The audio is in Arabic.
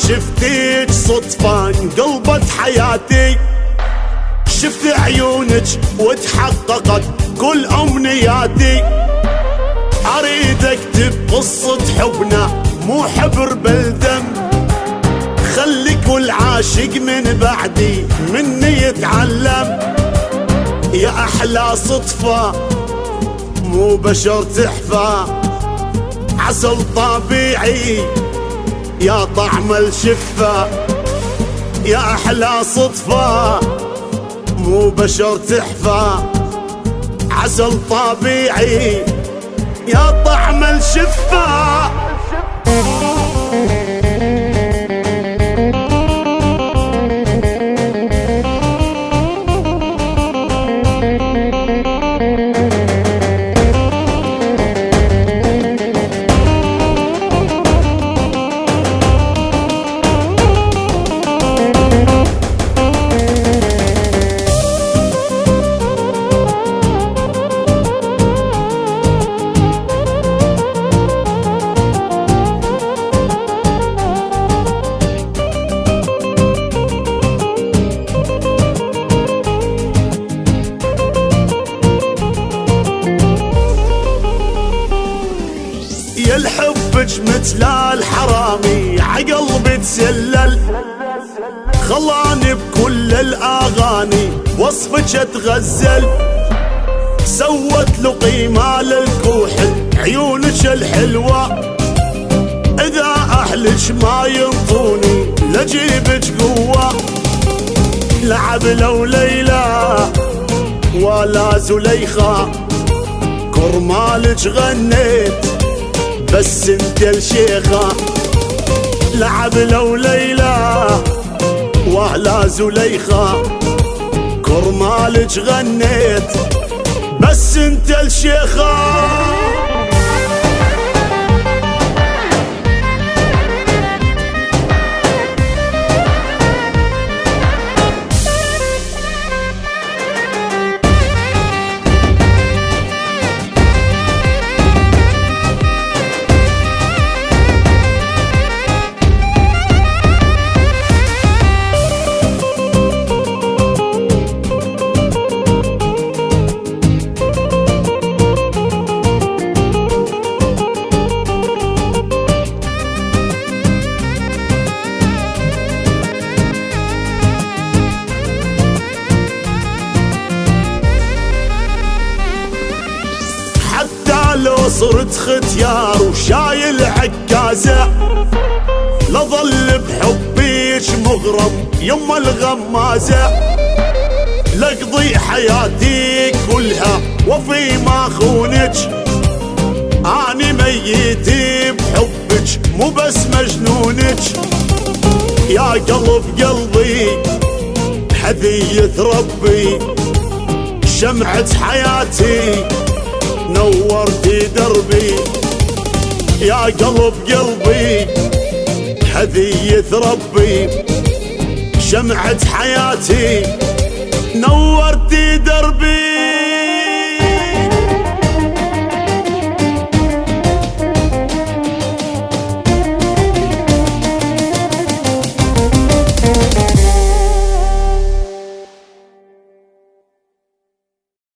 شفتيك صدفة انقلبت حياتي، شفت عيونك وتحققت كل امنياتي. اريد اكتب قصة حبنا مو حبر بالدم، خلي كل عاشق من بعدي مني يتعلم. يا احلى صدفة مو بشر تحفى، عسل طبيعي يا طعم الشفة. يا احلى صدفة مو بشر تحفى، عسل طبيعي يا طعم الشفة. يا الحبك مثل الحرامي عقلبي تسلل، خلاني بكل الاغاني وصفك اتغزل. سوت له قيمة للكوحل عيونك الحلوة، اذا اهلك ما ينطوني لجيبك قوة. لعب لو ليلى ولا زليخة، كرمالك غنيت بس انت الشيخة. لعب لو ليلى ولا زليخة، كرمالك غنيت بس انت الشيخة. لو صرت ختيار وشايل عكازة، لظل بحبيك مغرم يما الغمازة. لاقضي حياتي كلها وفي ما خونك، اني ميتي بحبك مو بس مجنونك. يا قلب قلبي هدية ربي، شمعة حياتي نورتي دربي. يا قلب قلبي هدية ربي، شمعة حياتي نورتي دربي.